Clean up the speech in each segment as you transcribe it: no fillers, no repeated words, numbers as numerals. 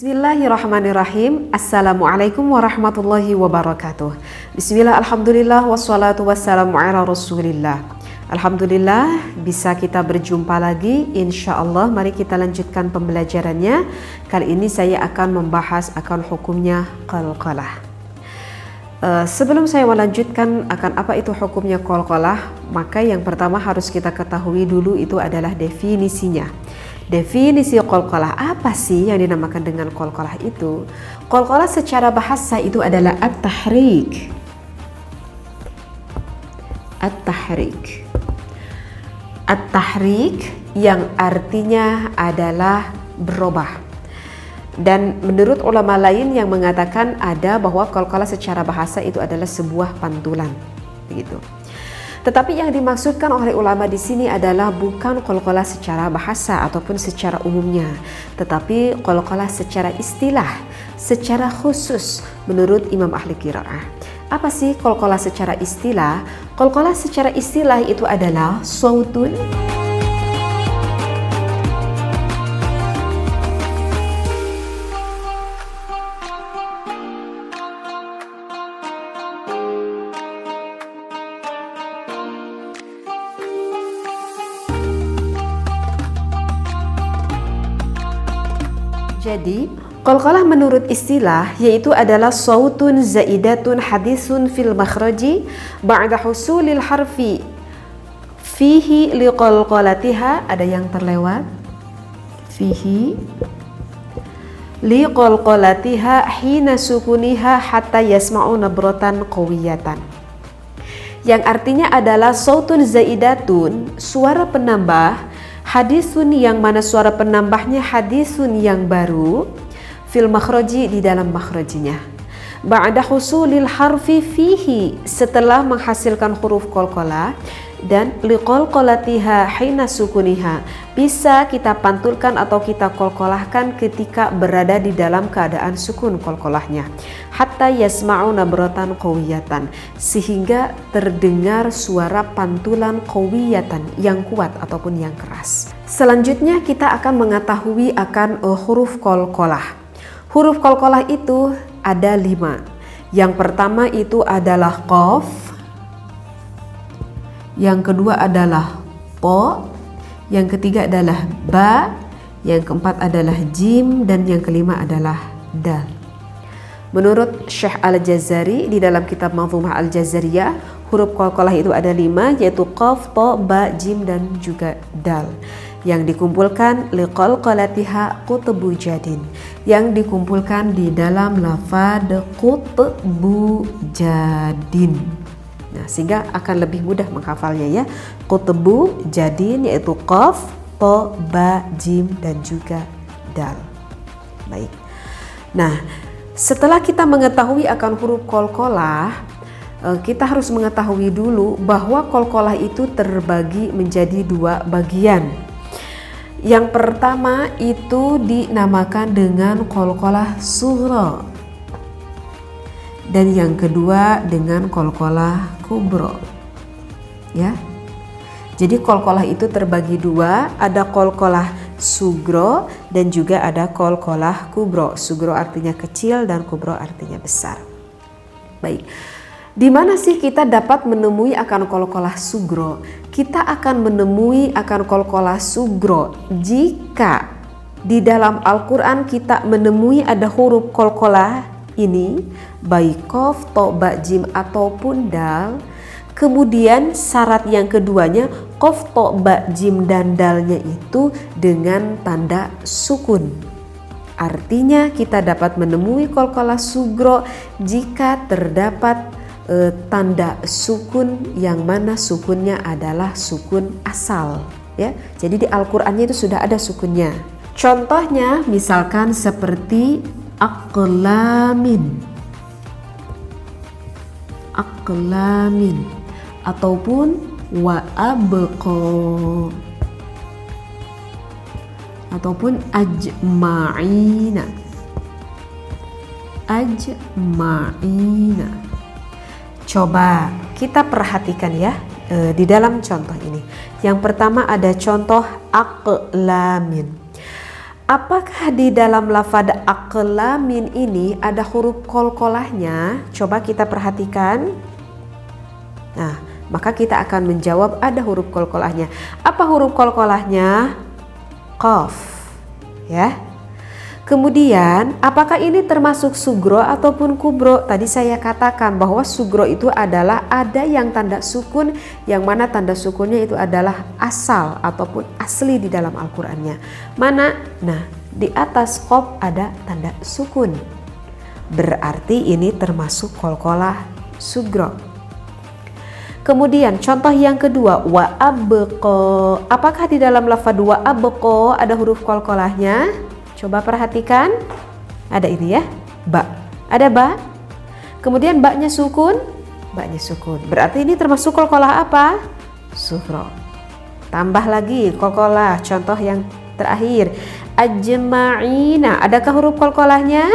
Bismillahirrahmanirrahim. Assalamualaikum warahmatullahi wabarakatuh. Bismillah, alhamdulillah, wassalatu wassalamu ala rasulillah. Alhamdulillah bisa kita berjumpa lagi. Insya Allah mari kita lanjutkan pembelajarannya. Kali ini saya akan membahas akan hukumnya qalqalah. Sebelum saya melanjutkan akan apa itu hukumnya qalqalah, maka yang pertama harus kita ketahui dulu itu adalah definisinya. Definisi qalqalah, apa sih yang dinamakan dengan qalqalah itu? Qalqalah secara bahasa itu adalah at-tahrik. At-tahrik. At-tahrik yang artinya adalah berubah. Dan menurut ulama lain yang mengatakan ada bahwa qalqalah secara bahasa itu adalah sebuah pantulan, begitu. Tetapi yang dimaksudkan oleh ulama di sini adalah bukan qalqalah secara bahasa ataupun secara umumnya, tetapi qalqalah secara istilah, secara khusus menurut Imam ahli qiraah. Apa sih qalqalah secara istilah? Qalqalah secara istilah itu adalah sautun Jadi, qalqalah menurut istilah yaitu adalah sautun zaidatun hadisun fil makhraji ba'da husulil harfi fihi liqalqalatiha. Ada yang terlewat? Fihi liqalqalatiha hina sukuniha hatta yasma'u nabratan qawiyatan. Yang artinya adalah sautun zaidatun, suara penambah, hadisun yang mana suara penambahnya hadisun yang baru, fil makhraji di dalam makhrajinya, ba'da husulil harfi fihi setelah menghasilkan huruf qalqalah, dan liqalqalatiha hina sukuniha bisa kita pantulkan atau kita qalqalahkan ketika berada di dalam keadaan sukun qalqalahnya, hatta yasma'u nabratan qawiyatan sehingga terdengar suara pantulan qawiyatan yang kuat ataupun yang keras. Selanjutnya kita akan mengetahui akan huruf qalqalah. Huruf qalqalah itu ada 5. Yang pertama itu adalah qaf, yang kedua adalah po, yang ketiga adalah ba, yang keempat adalah jim, dan yang kelima adalah dal. Menurut Syekh Al-Jazari di dalam kitab Manzumah Al-Jazariyah, huruf qalqalah itu ada 5, yaitu qaf, to, ba, jim, dan juga dal, yang dikumpulkan liqalqalatiha qutbu jadin, yang dikumpulkan di dalam lafaz qutbu jadin. Nah, sehingga akan lebih mudah menghafalnya ya. Qutbu jadin yaitu qaf, to, ba, jim, dan juga dal. Baik. Nah, setelah kita mengetahui akan huruf qalqalah, kita harus mengetahui dulu bahwa qalqalah itu terbagi menjadi 2 bagian. Yang pertama itu dinamakan dengan qalqalah sughra, dan yang kedua dengan qalqalah kubra. Ya. Jadi qalqalah itu terbagi 2, ada qalqalah sugro dan juga ada qalqalah kubro. Sugro artinya kecil dan kubro artinya besar. Baik. Di mana sih kita dapat menemui akan qalqalah sugro? Kita akan menemui akan qalqalah sugro jika di dalam Al-Qur'an kita menemui ada huruf qalqalah ini, baik qaf, to, ba, jim ataupun dal. Kemudian syarat yang keduanya qaf, to, ba, jim, dan dalnya itu dengan tanda sukun. Artinya kita dapat menemui qalqalah sugro jika terdapat tanda sukun yang mana sukunnya adalah sukun asal, ya. Jadi di Al-Qur'annya itu sudah ada sukunnya. Contohnya misalkan seperti aqlamin, aqlamin, ataupun wa abqa, ataupun ajma'ina, ajma'ina. Coba kita perhatikan ya di dalam contoh ini. Yang pertama ada contoh aqlamin. apakah di dalam lafaz aqlamin ini ada huruf qalqalahnya? Coba kita perhatikan. Nah, maka kita akan menjawab ada huruf qalqalahnya. Apa huruf qalqalahnya? Qaf, ya. Kemudian, apakah ini termasuk sugro ataupun kubro? Tadi saya katakan bahwa sugro itu adalah ada yang tanda sukun, yang mana tanda sukunnya itu adalah asal ataupun asli di dalam Al-Qur'annya. Mana? Nah, di atas qaf ada tanda sukun. Berarti ini termasuk qalqalah sugro. Kemudian contoh yang kedua, wa abqa. Apakah di dalam lafaz wa abqa ada huruf qalqalahnya? Coba perhatikan, ada ini ya, ba, ada ba. Kemudian baknya sukun, berarti ini termasuk qalqalah apa? Sugro. Tambah lagi qalqalah, contoh yang terakhir, ajma'ina. Adakah huruf qalqalahnya?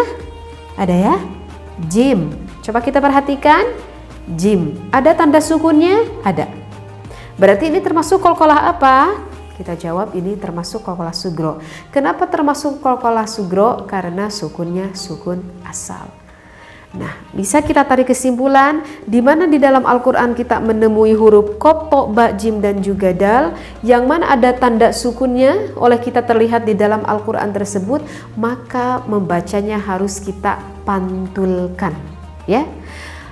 Ada ya, jim. Coba kita perhatikan, jim. Ada tanda sukunnya? Ada. Berarti ini termasuk qalqalah apa? Kita jawab ini termasuk qalqalah sugro. Kenapa termasuk qalqalah sugro? Karena sukunnya sukun asal. Nah, bisa kita tarik kesimpulan di mana di dalam Al-Qur'an kita menemui huruf qaf, ta, ba, jim dan juga dal yang mana ada tanda sukunnya oleh kita terlihat di dalam Al-Qur'an tersebut, maka membacanya harus kita pantulkan, ya.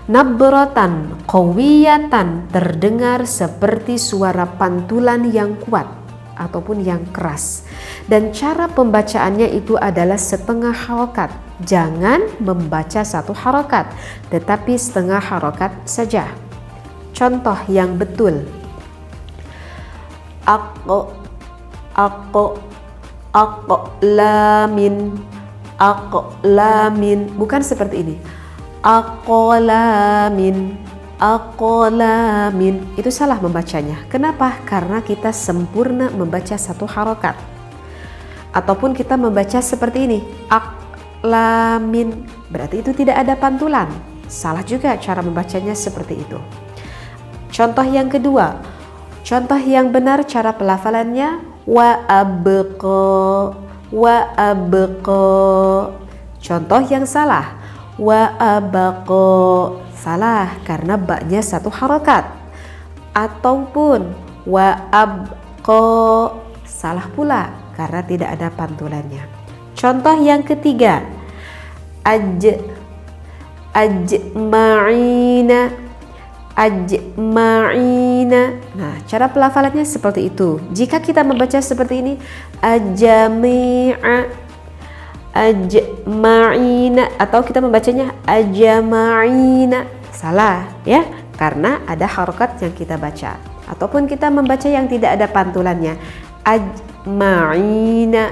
Nabratan qawiyatan, terdengar seperti suara pantulan yang kuat ataupun yang keras, dan cara pembacaannya itu adalah setengah harokat. Jangan membaca satu harokat, tetapi setengah harokat saja. Contoh yang betul, aqlamin, bukan seperti ini, aqlamin, itu salah membacanya. Kenapa? Karena kita sempurna membaca satu harokat. Ataupun kita membaca seperti ini, aqlamin, berarti itu tidak ada pantulan. Salah juga cara membacanya seperti itu. Contoh yang kedua, contoh yang benar cara pelafalannya, wa abqa. Contoh yang salah, wa abqa. Salah karena baknya satu harokat. Ataupun wa abqa, salah pula karena tidak ada pantulannya. Contoh yang ketiga, ajma'ina. Nah, cara pelafalannya seperti itu. Jika kita membaca seperti ini, ajma'ina, atau kita membacanya ajma'ina, salah ya, karena ada harokat yang kita baca. Ataupun kita membaca yang tidak ada pantulannya, ajma'ina,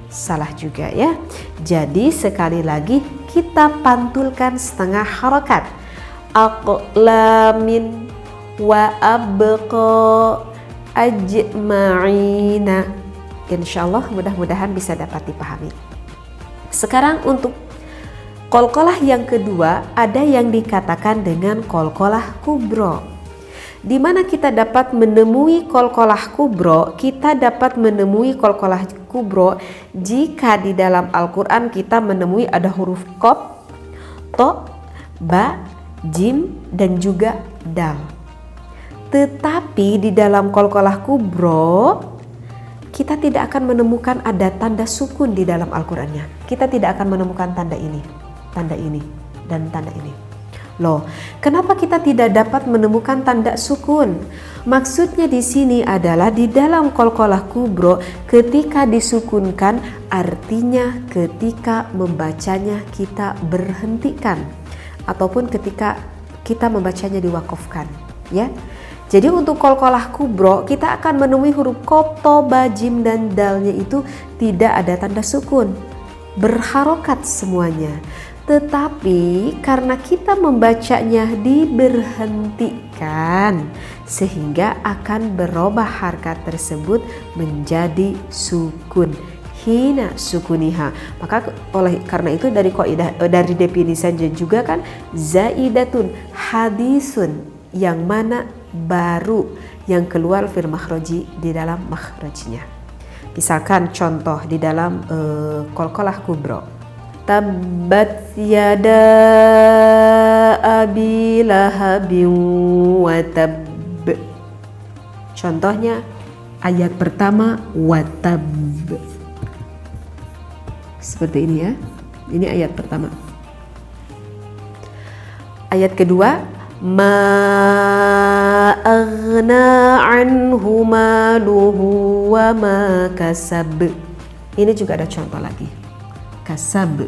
salah juga ya. Jadi sekali lagi kita pantulkan setengah harokat, aqlamin, wa abqa, ajma'ina. Insyaallah mudah-mudahan bisa dapat dipahami. Sekarang untuk qalqalah yang kedua, ada yang dikatakan dengan qalqalah kubro. Di mana kita dapat menemui qalqalah kubro? Kita dapat menemui qalqalah kubro jika di dalam Al-Qur'an kita menemui ada huruf qaf, ta, ba, jim dan juga dal. Tetapi di dalam qalqalah kubro kita tidak akan menemukan ada tanda sukun di dalam Al-Qur'annya. Kita tidak akan menemukan tanda ini, dan tanda ini. Loh, kenapa kita tidak dapat menemukan tanda sukun? Maksudnya di sini adalah di dalam qalqalah kubro ketika disukunkan artinya ketika membacanya kita berhentikan ataupun ketika kita membacanya diwakafkan, ya. Jadi untuk qalqalah kubro kita akan menemui huruf qaf, ta, ba, jim dan dalnya itu tidak ada tanda sukun, berharokat semuanya. Tetapi karena kita membacanya diberhentikan sehingga akan berubah harkat tersebut menjadi sukun, hina sukuniha. Maka oleh karena itu dari definisinya juga kan zaidatun hadisun, yang mana baru yang keluar fil makhraji di dalam makhrajnya. Misalkan contoh di dalam qalqalah kubro. Tabbat yada abi lahabin wa tabb. Contohnya ayat pertama wa tabb. Seperti ini ya. Ini ayat pertama. Ayat kedua, ma aghna anhu maluhu wa ma kasab. Ini juga ada contoh lagi. Kasab.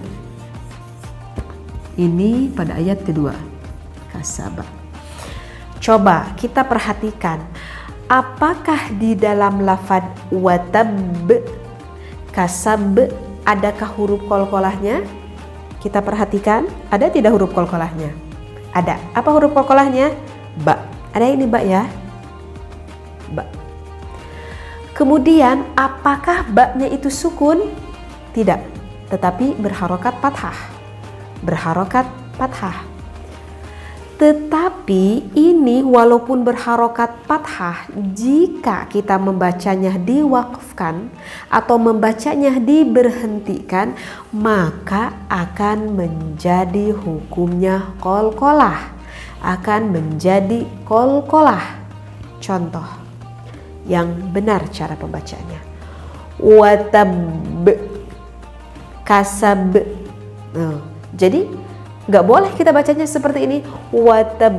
Ini pada ayat kedua. Kasab. Coba kita perhatikan, apakah di dalam lafaz watab kasab adakah huruf qalqalahnya? Kita perhatikan, ada tidak huruf qalqalahnya? Ada. Apa huruf qalqalahnya? Ba. Ada ini ba ya? Ba. Kemudian apakah ba-nya itu sukun? Tidak, tetapi berharokat fathah. Berharokat fathah. Tetapi ini walaupun berharokat fathah, jika kita membacanya diwaqafkan atau membacanya diberhentikan, maka akan menjadi hukumnya qalqalah. Akan menjadi qalqalah. Contoh yang benar cara pembacanya. Watab kasab. Jadi nggak boleh kita bacanya seperti ini. Watab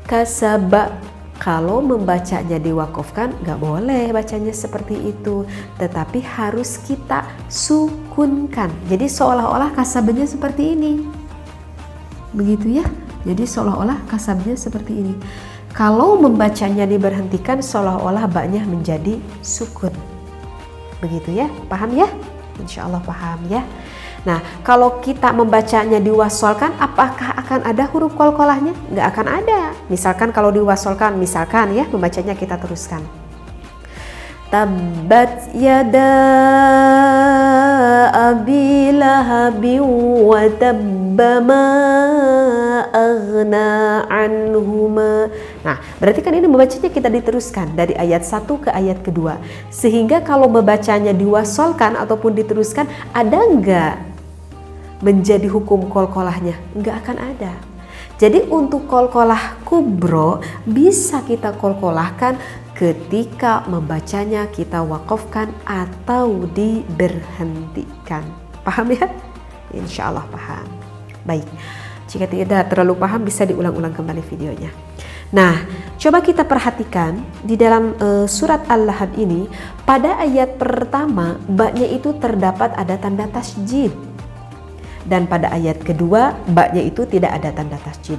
kasaba. Kalau membacanya diwakafkan nggak boleh bacanya seperti itu, tetapi harus kita sukunkan. Jadi seolah-olah kasabnya seperti ini. Begitu ya. Jadi seolah-olah kasabnya seperti ini. Kalau membacanya diberhentikan seolah-olah ba-nya menjadi sukun. Begitu ya, paham ya? Insya Allah paham ya. Nah, kalau kita membacanya diwasolkan, apakah akan ada huruf qalqalahnya? Nggak akan ada. Misalkan kalau diwasolkan, misalkan ya, membacanya kita teruskan. Tabbat yada abi lahabin wa tabba ma aghna anhuma. Nah, berarti kan ini membacanya kita diteruskan dari ayat 1 ke ayat kedua. Sehingga kalau membacanya diwasolkan ataupun diteruskan, ada enggak menjadi hukum qalqalahnya? Enggak akan ada. Jadi untuk qalqalah kubro bisa kita qalqalahkan ketika membacanya kita wakafkan atau diberhentikan. Paham ya? Insya Allah paham. Baik, jika tidak terlalu paham bisa diulang-ulang kembali videonya. Nah, coba kita perhatikan di dalam surat Al-Lahab ini, pada ayat pertama ba-nya itu terdapat ada tanda tasjid. Dan pada ayat kedua ba-nya itu tidak ada tanda tasjid.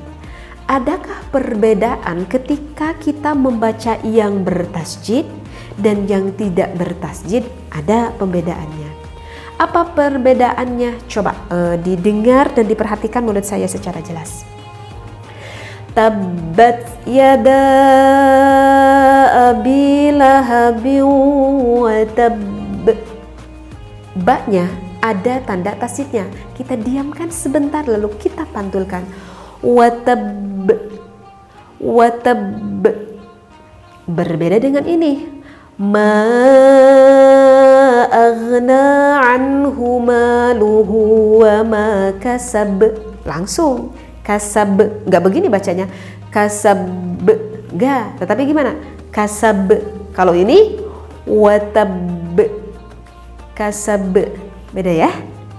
Adakah perbedaan ketika kita membaca yang bertasjid dan yang tidak bertasjid? Ada pembedaannya. Apa perbedaannya? Coba didengar dan diperhatikan menurut saya secara jelas. Tabbat yada abi lahabin wa tabb. Ba-nya ada tanda tasjidnya. Kita diamkan sebentar lalu kita pantulkan. Watab. Berbeda dengan ini. Ma aghna anhu maluhu wa ma kasab. Langsung kasab. Nggak begini bacanya. Kasab. Nggak. Tetapi gimana? Kasab. Kalau ini watab. Kasab. Beda ya?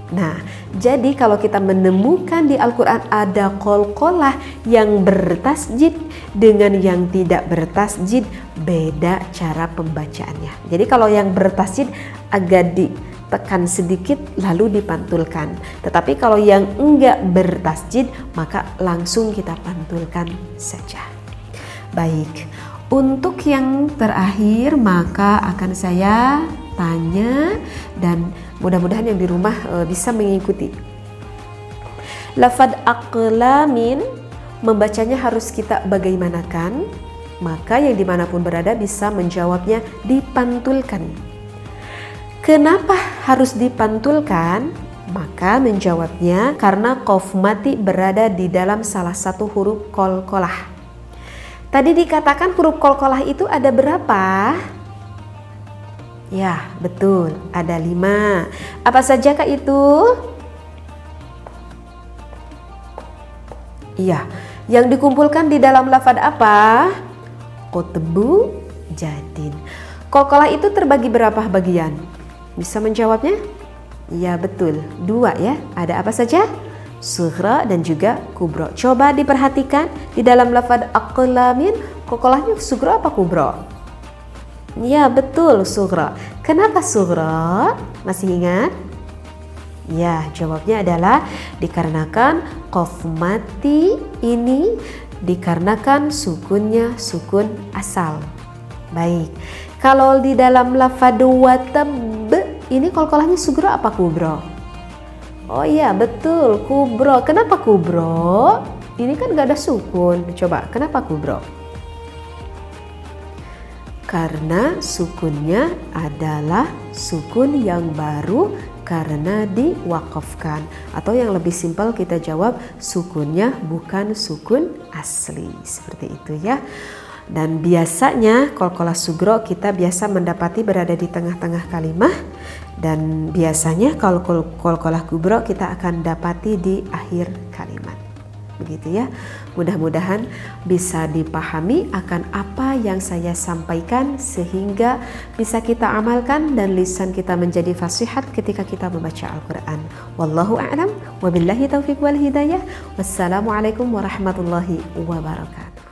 Nah, jadi kalau kita menemukan di Al-Quran ada qalqalah yang bertasjid dengan yang tidak bertasjid, beda cara pembacaannya. Jadi kalau yang bertasjid agak ditekan sedikit lalu dipantulkan. Tetapi kalau yang enggak bertasjid maka langsung kita pantulkan saja. Baik, untuk yang terakhir maka akan saya tanya dan mudah-mudahan yang di rumah bisa mengikuti. Lafaz aqlamin membacanya harus kita bagaimanakan? Maka yang dimanapun berada bisa menjawabnya dipantulkan. Kenapa harus dipantulkan? Maka menjawabnya karena qaf mati berada di dalam salah satu huruf qalqalah. Tadi dikatakan huruf qalqalah itu ada berapa? Ya, betul. Ada 5. Apa sajakah itu? Iya, yang dikumpulkan di dalam lafaz apa? Qutbu jadin. Qalqalah itu terbagi berapa bagian? Bisa menjawabnya? Ya, betul. 2 ya. Ada apa saja? Sughra dan juga kubro. Coba diperhatikan di dalam lafaz aqlamin, qalqalahnya sughra apa kubro? Ya, betul, sughra. Kenapa sughra? Masih ingat? Ya, jawabnya adalah dikarenakan qaf mati ini dikarenakan sukunnya sukun asal. Baik. Kalau di dalam lafaz watab ini qalqalahnya sughra apa kubro? Oh iya, betul, kubro. Kenapa kubro? Ini kan gak ada sukun. Coba, kenapa kubro? Karena sukunnya adalah sukun yang baru karena diwakafkan, atau yang lebih simpel kita jawab sukunnya bukan sukun asli, seperti itu ya. Dan biasanya qalqalah sugro kita biasa mendapati berada di tengah-tengah kalimat, dan biasanya kalau qalqalah kubro kita akan dapati di akhir kalimat. Begitu ya. Mudah-mudahan bisa dipahami akan apa yang saya sampaikan sehingga bisa kita amalkan dan lisan kita menjadi fasihat ketika kita membaca Al-Quran. Wallahu a'lam, wabillahi taufiq wal hidayah. Wassalamualaikum warahmatullahi wabarakatuh.